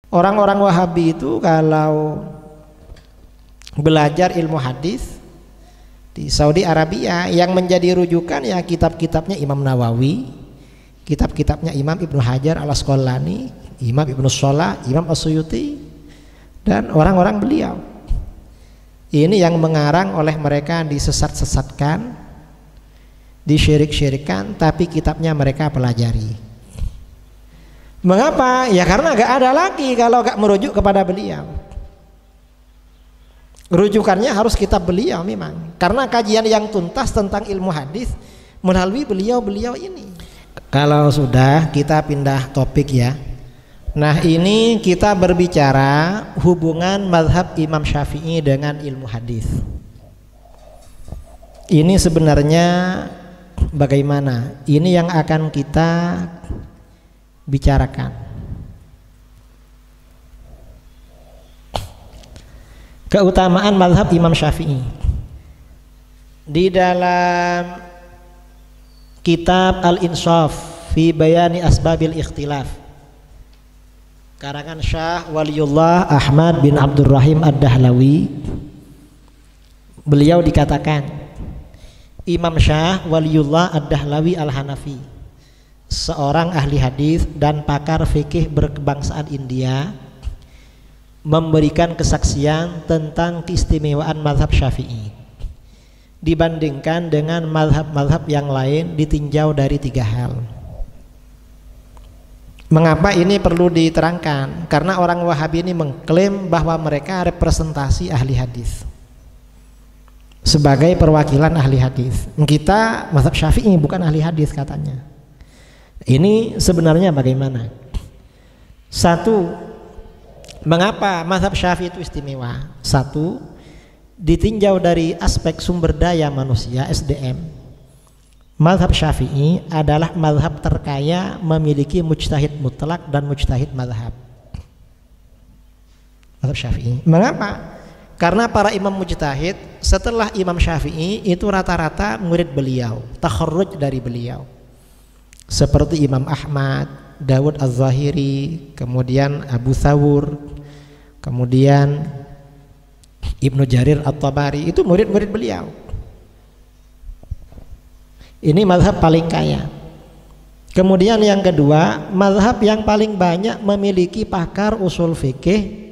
Orang-orang Wahabi itu kalau belajar ilmu hadis di Saudi Arabia yang menjadi rujukan ya kitab-kitabnya Imam Nawawi, kitab-kitabnya Imam Ibnu Hajar Al-Asqalani, Imam Ibnu Shalah, Imam As-Suyuti dan orang-orang beliau. Ini yang mengarang oleh mereka disesat-sesatkan, disyirik-syirikan, tapi kitabnya mereka pelajari. Mengapa? Ya karena gak ada lagi kalau gak merujuk kepada beliau. Rujukannya harus kitab beliau memang. Karena kajian yang tuntas tentang ilmu hadis melalui beliau-beliau ini. Kalau sudah, kita pindah topik ya. Nah, ini kita berbicara hubungan mazhab Imam Syafi'i dengan ilmu hadis. Ini sebenarnya bagaimana? Ini yang akan kita bicarakan. Keutamaan mazhab Imam Syafi'i. Di dalam kitab Al-Insaf fi Bayani Asbabil Ikhtilaf, karangan Syah Waliullah Ahmad bin Abdurrahim Ad-Dahlawi, beliau dikatakan Imam Syah Waliullah Ad-Dahlawi Al-Hanafi, seorang ahli hadis dan pakar fikih berkebangsaan India, memberikan kesaksian tentang keistimewaan mazhab Syafi'i dibandingkan dengan mazhab-mazhab yang lain ditinjau dari 3 hal. Mengapa ini perlu diterangkan? Karena orang Wahabi ini mengklaim bahwa mereka representasi ahli hadis sebagai perwakilan ahli hadis. Kita mazhab Syafi'i bukan ahli hadis katanya. Ini sebenarnya bagaimana? Satu, mengapa mazhab Syafi'i itu istimewa? Satu, ditinjau dari aspek sumber daya manusia SDM. Mazhab Syafi'i adalah mazhab terkaya, memiliki mujtahid mutlak dan mujtahid mazhab. Mazhab Syafi'i. Mengapa? Karena para imam mujtahid setelah Imam Syafi'i itu rata-rata murid beliau, takharruj dari beliau. Seperti Imam Ahmad, Dawud Az-Zahiri, kemudian Abu Thawr, kemudian Ibnu Jarir At-Tabari, itu murid-murid beliau. Ini mazhab paling kaya. Kemudian yang kedua, mazhab yang paling banyak memiliki pakar usul fikih,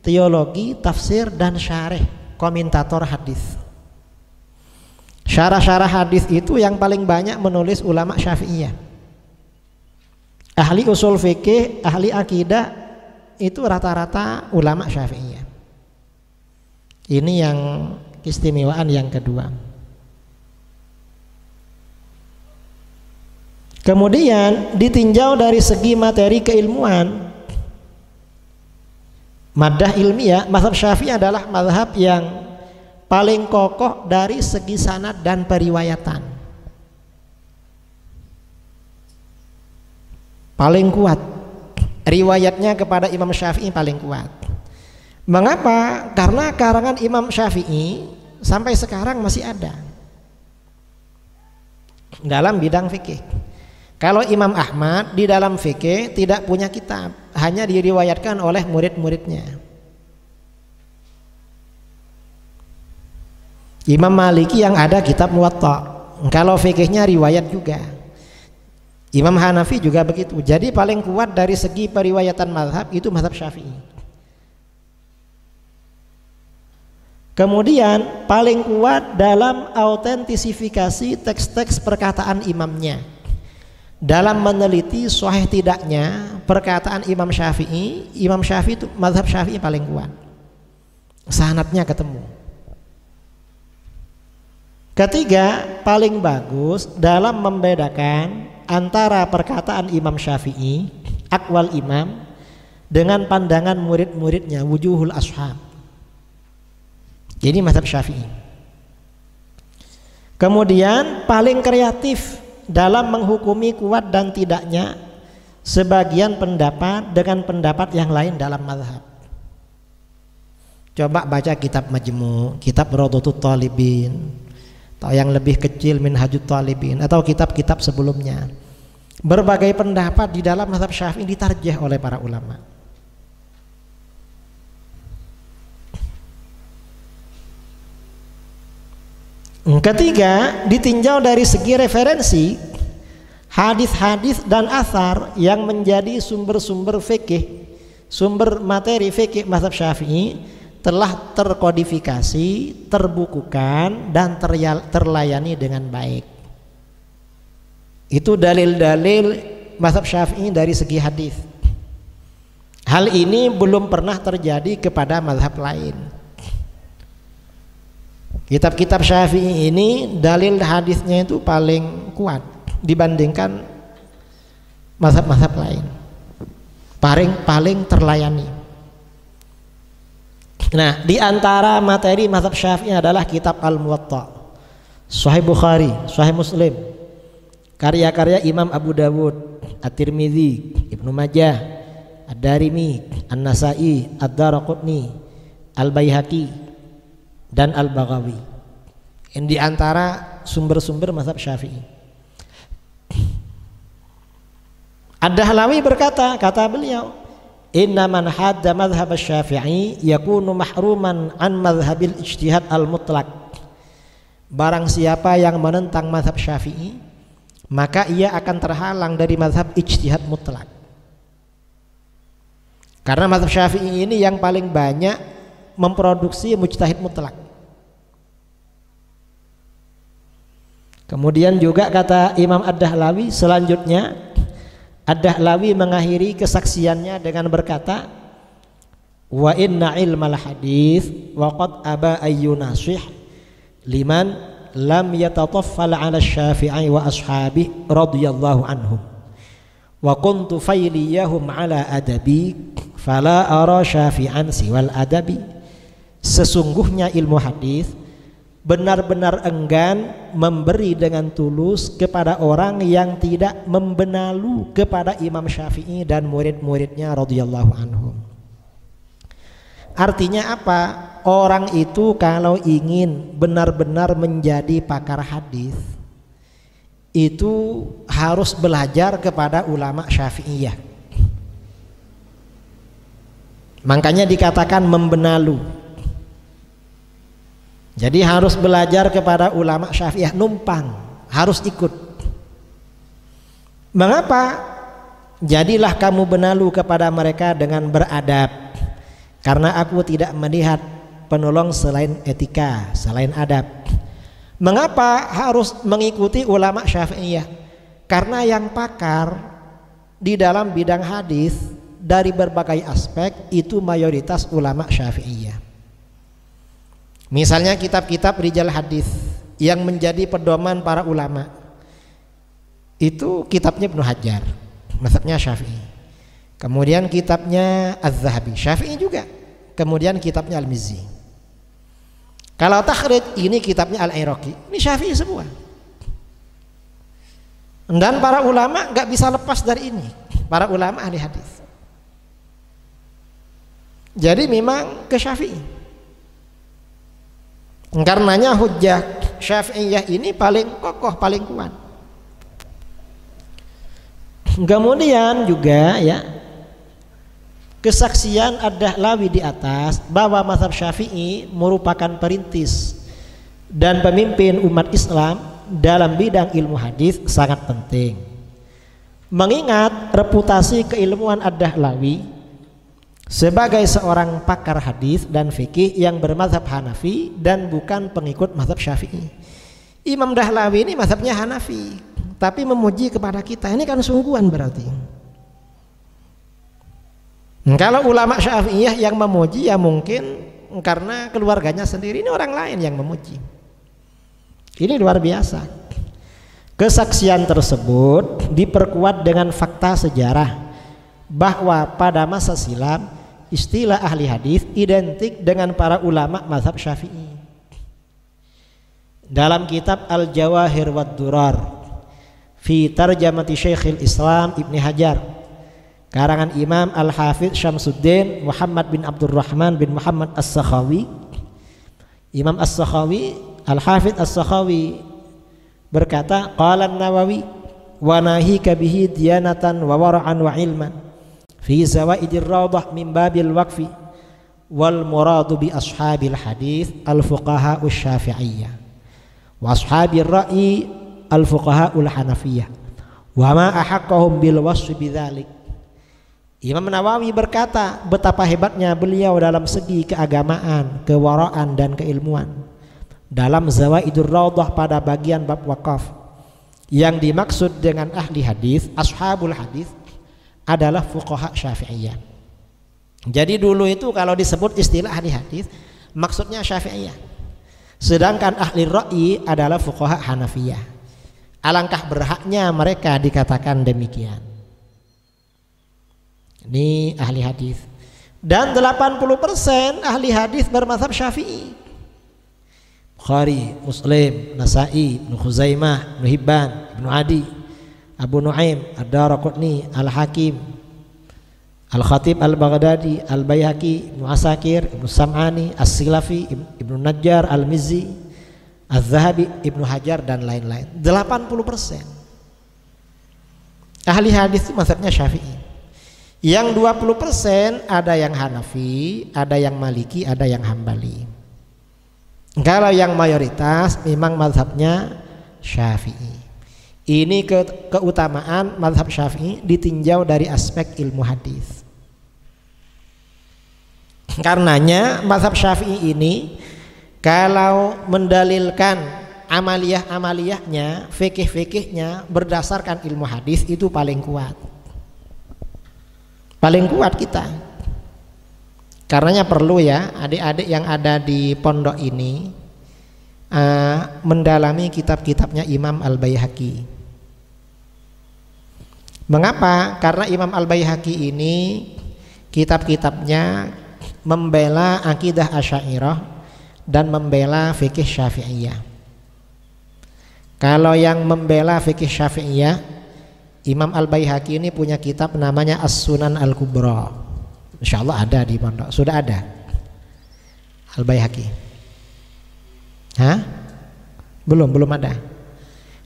teologi, tafsir dan syarih, komentator hadis. Syarah-syarah hadis itu yang paling banyak menulis ulama Syafi'iyah. Ahli usul fikih, ahli akidah itu rata-rata ulama Syafi'iyah. Ini yang keistimewaan yang kedua. Kemudian ditinjau dari segi materi keilmuan, madhah ilmiah, mazhab Syafi'i adalah mazhab yang paling kokoh dari segi sanad dan periwayatan, paling kuat. Riwayatnya kepada Imam Syafi'i paling kuat. Mengapa? Karena karangan Imam Syafi'i sampai sekarang masih ada dalam bidang fikih. Kalau Imam Ahmad di dalam fikih tidak punya kitab, hanya diriwayatkan oleh murid-muridnya. Imam Maliki yang ada kitab Muwatta, kalau fikihnya riwayat juga. Imam Hanafi juga begitu. Jadi paling kuat dari segi periwayatan mazhab itu mazhab Syafi'i. Kemudian paling kuat dalam autentisifikasi teks-teks perkataan imamnya. Dalam meneliti sahih tidaknya perkataan Imam Syafi'i itu mazhab Syafi'i paling kuat. Sanadnya ketemu. Ketiga, paling bagus dalam membedakan antara perkataan Imam Syafi'i, aqwal imam, dengan pandangan murid-muridnya, wujuhul ashab. Jadi mazhab Syafi'i. Kemudian paling kreatif dalam menghukumi kuat dan tidaknya sebagian pendapat dengan pendapat yang lain dalam mazhab. Coba baca kitab Majmu', kitab Rawdatut Talibin, atau yang lebih kecil Minhajut Talibin, atau kitab-kitab sebelumnya. Berbagai pendapat di dalam mazhab Syafi'i ditarjih oleh para ulama. Ketiga, ditinjau dari segi referensi, hadis-hadis dan asar yang menjadi sumber-sumber fikih, sumber materi fikih mazhab Syafi'i telah terkodifikasi, terbukukan dan terlayani dengan baik. Itu dalil-dalil mazhab Syafi'i dari segi hadis. Hal ini belum pernah terjadi kepada mazhab lain. Kitab-kitab Syafi'i ini dalil hadisnya itu paling kuat dibandingkan mazhab-mazhab lain. Paling terlayani. Nah, di antara materi mazhab Syafi'i adalah kitab Al-Muwatta, Sahih Bukhari, Sahih Muslim, karya-karya Imam Abu Dawud, At-Tirmidzi, Ibnu Majah, Ad-Darimi, An-Nasa'i, Ad-Daraqutni, Al-Baihaqi dan Al-Baghawi. Ini di antara sumber-sumber mazhab Syafi'i. Ad-Dahlawi berkata, kata beliau, inna man hadda madhhab Syafi'i yakunu mahruman an madhhabil ijtihad al-mutlaq. Barang siapa yang menentang mazhab Syafi'i, maka ia akan terhalang dari mazhab ijtihad mutlak. Karena mazhab Syafi'i ini yang paling banyak memproduksi mujtahid mutlak. Kemudian juga kata Imam Ad-Dahlawi selanjutnya, Ad-Dahlawi mengakhiri kesaksiannya dengan berkata, wa inna ilmal hadis wa qad aba ayyunasih liman lam yatataffal ala Syafi'i wa ashabi radhiyallahu anhum wa kuntu fayliyahum ala adabi fala ara syafi'an siwal adabi. Sesungguhnya ilmu hadis benar-benar enggan memberi dengan tulus kepada orang yang tidak membenalu kepada Imam Syafi'i dan murid-muridnya radhiyallahu anhum. Artinya apa? Orang itu kalau ingin benar-benar menjadi pakar hadis itu harus belajar kepada ulama Syafi'iyah. Makanya dikatakan membenalu. Jadi harus belajar kepada ulama Syafi'iyah, numpang, harus ikut. Mengapa? Jadilah kamu benalu kepada mereka dengan beradab. Karena aku tidak melihat penolong selain etika, selain adab. Mengapa harus mengikuti ulama Syafi'iyah? Karena yang pakar di dalam bidang hadis dari berbagai aspek itu mayoritas ulama Syafi'iyah. Misalnya kitab-kitab rijal hadis yang menjadi pedoman para ulama itu kitabnya Ibnu Hajar, mazhabnya Syafi'i. Kemudian kitabnya Az-Zahabi, Syafi'i juga. Kemudian kitabnya Al-Mizzi. Kalau takhrij ini kitabnya Al-Iraqi, ini Syafi'i semua. Dan para ulama nggak bisa lepas dari ini, para ulama ahli hadis. Jadi memang ke Syafi'i. Karenanya hujjah Syafi'iyah ini paling kokoh, paling kuat. Kemudian juga ya kesaksian Ad-Dahlawi di atas bahwa mazhab Syafi'i merupakan perintis dan pemimpin umat Islam dalam bidang ilmu hadis sangat penting. Mengingat reputasi keilmuan Ad-Dahlawi sebagai seorang pakar hadis dan fikih yang bermazhab Hanafi dan bukan pengikut mazhab Syafi'i. Imam Dahlawi ini mazhabnya Hanafi, tapi memuji kepada kita, ini kan sungguhan berarti. Kalau ulama Syafi'iyah yang memuji ya mungkin karena keluarganya sendiri, ini orang lain yang memuji. Ini luar biasa. Kesaksian tersebut diperkuat dengan fakta sejarah bahwa pada masa silam istilah ahli hadis identik dengan para ulama mazhab Syafi'i. Dalam kitab Al-Jawahir wad Durar fi tarjamati Syekhul Islam Ibnu Hajar, karangan Imam Al-Hafidz Syamsuddin Muhammad bin Abdurrahman bin Muhammad As-Sakhawi. Imam As-Sakhawi, Al-Hafidz As-Sakhawi berkata, qala An-Nawawi wa nahika bihi diyanatan wa wara'an wa ilman fi zawaidir rawdah min babil waqfi wal muradu bi ashabil hadis al fuqaha usyafi'iyah wa ashabir ra'i al-fuqaha'ul hanafiyah wa ma ahaqqahum bil wasfi bidzalik. Imam Nawawi berkata betapa hebatnya beliau dalam segi keagamaan, kewaraan dan keilmuan. Dalam Zawaidur Raudhah pada bagian bab wakaf, yang dimaksud dengan ahli hadis, ashabul hadis adalah fuqaha Syafi'iyah. Jadi dulu itu kalau disebut istilah ahli hadis maksudnya Syafi'iyah. Sedangkan ahli ra'i adalah fuqaha Hanafiyah. Alangkah berhaknya mereka dikatakan demikian. Ini ahli hadis. Dan 80% ahli hadis bermazhab Syafi'i. Bukhari, Muslim, Nasa'i, Ibnu Khuzaimah, Ibnu Hibban, Ibnu Adi, Abu Nuaim, Ad-Daraqutni, Al-Hakim, Al-Khatib Al-Baghdadi, Al-Baihaqi, Ibnu Asakir, Ibnu Sam'ani, As-Silafi, Ibnu Najjar, Al-Mizzi, Az-Zahabi, Ibnu Hajar dan lain-lain. 80% ahli hadis itu mazhabnya Syafi'i. Yang 20% ada yang Hanafi, ada yang Maliki, ada yang Hambali. Kalau yang mayoritas memang mazhabnya Syafi'i. Ini keutamaan mazhab Syafi'i ditinjau dari aspek ilmu hadis. Karenanya mazhab Syafi'i ini kalau mendalilkan amaliyah-amaliyahnya, fikih-fikihnya berdasarkan ilmu hadis itu paling kuat. Paling kuat kita. Karenanya perlu ya adik-adik yang ada di pondok ini mendalami kitab-kitabnya Imam Al-Baihaqi. Mengapa? Karena Imam Al-Baihaqi ini kitab-kitabnya membela akidah Asy'ariyah dan membela fikih Syafi'iyah. Kalau yang membela fikih Syafi'iyah, Imam Al-Baihaqi ini punya kitab namanya As-Sunan Al-Kubra. Insyaallah ada di pondok. Sudah ada Al-Baihaqi? Hah? Belum ada.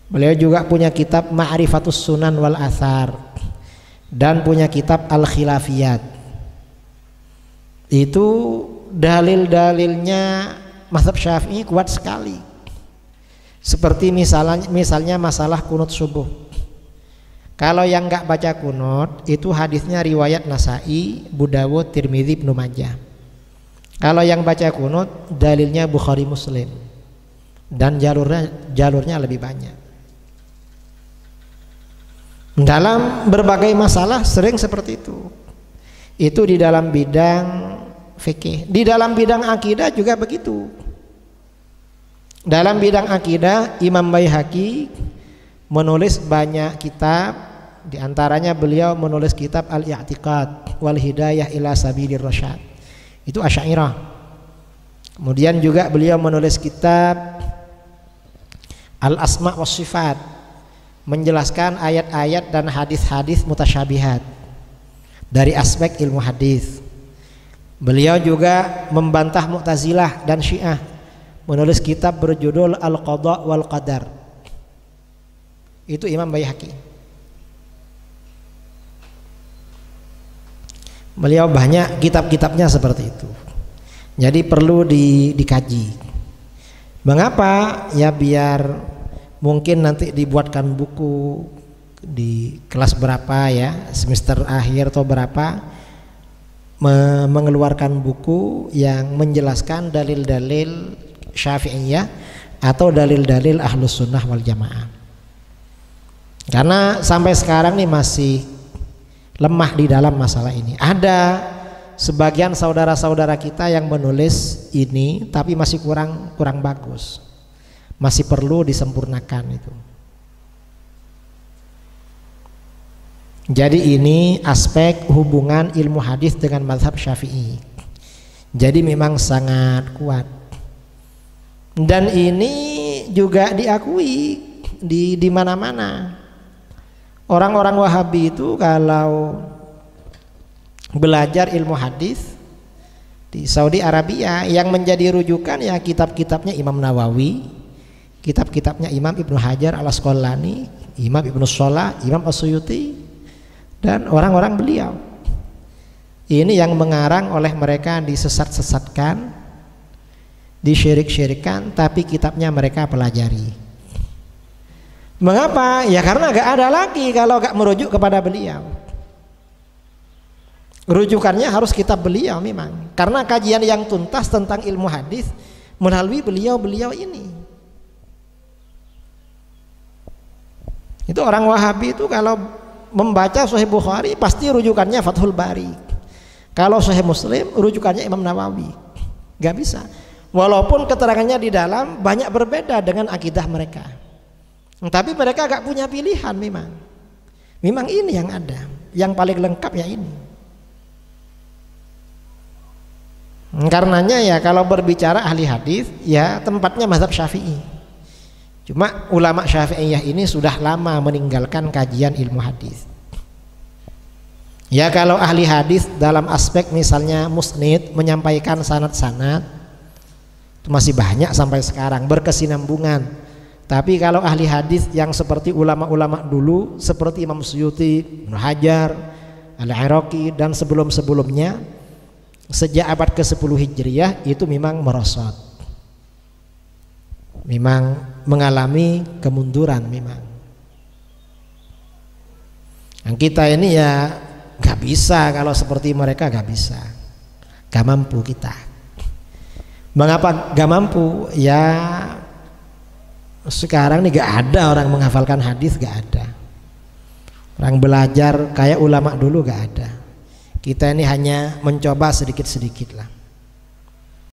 Beliau juga punya kitab Ma'rifatus Sunan wal Athar dan punya kitab Al-Khilafiyat. Itu dalil-dalilnya mazhab Syafi'i kuat sekali. Seperti misalnya masalah kunut subuh. Kalau yang nggak baca kunut itu hadisnya riwayat Nasa'i, Abu Dawud, Tirmidzi, Ibnu Majah. Kalau yang baca kunut dalilnya Bukhari, Muslim, dan jalurnya lebih banyak. Dalam berbagai masalah sering seperti itu. Itu di dalam bidang fikih. Di dalam bidang akidah juga begitu. Dalam bidang akidah Imam Baihaqi menulis banyak kitab, di antaranya beliau menulis kitab Al-I'tiqad wal Hidayah ila Sabilir Rasyad. Itu Asy'ariyah. Kemudian juga beliau menulis kitab Al-Asma' was Sifat, menjelaskan ayat-ayat dan hadis-hadis mutasyabihat dari aspek ilmu hadis. Beliau juga membantah Mu'tazilah dan Syiah, menulis kitab berjudul Al-Qadha wal Qadar. Itu Imam Baihaqi. Beliau banyak kitab-kitabnya seperti itu. Jadi perlu dikaji. Mengapa? Ya biar mungkin nanti dibuatkan buku di kelas berapa ya, semester akhir atau berapa, mengeluarkan buku yang menjelaskan dalil-dalil Syafi'iyah atau dalil-dalil Ahlus Sunnah wal Jamaah. Karena sampai sekarang nih masih lemah di dalam masalah ini. Ada sebagian saudara-saudara kita yang menulis ini tapi masih kurang bagus. Masih perlu disempurnakan itu. Jadi ini aspek hubungan ilmu hadis dengan mazhab Syafi'i. Jadi memang sangat kuat. Dan ini juga diakui di mana-mana. Orang-orang Wahabi itu kalau belajar ilmu hadis di Saudi Arabia yang menjadi rujukan ya kitab-kitabnya Imam Nawawi, kitab-kitabnya Imam Ibnu Hajar Al-Asqalani, Imam Ibnu Shalah, Imam As-Suyuti dan orang-orang beliau. Ini yang mengarang oleh mereka disesat-sesatkan, disyirik-syirikan, tapi kitabnya mereka pelajari. Mengapa? Ya karena gak ada lagi kalau gak merujuk kepada beliau. Rujukannya harus kitab beliau memang, karena kajian yang tuntas tentang ilmu hadis melalui beliau-beliau ini. Itu orang Wahabi itu kalau membaca Sahih Bukhari pasti rujukannya Fathul Bari. Kalau Sahih Muslim rujukannya Imam Nawawi. Gak bisa. Walaupun keterangannya di dalam banyak berbeda dengan akidah mereka. Tapi mereka gak punya pilihan memang. Memang ini yang ada. Yang paling lengkap ya ini. Karenanya ya kalau berbicara ahli hadis ya tempatnya mazhab Syafi'i. Cuma ulama Syafi'iyah ini sudah lama meninggalkan kajian ilmu hadis. Ya kalau ahli hadis dalam aspek misalnya musnid, menyampaikan sanad-sanad, itu masih banyak sampai sekarang berkesinambungan. Tapi kalau ahli hadis yang seperti ulama-ulama dulu seperti Imam Suyuti, Ibnu Hajar, Al-Iraqi dan sebelum-sebelumnya sejak abad ke-10 Hijriah itu memang merosot. Memang mengalami kemunduran memang. Yang kita ini ya gak bisa kalau seperti mereka, gak bisa, gak mampu kita. Mengapa gak mampu? Ya sekarang nih gak ada orang menghafalkan hadis, gak ada. Orang belajar kayak ulama dulu gak ada. Kita ini hanya mencoba sedikit-sedikit lah.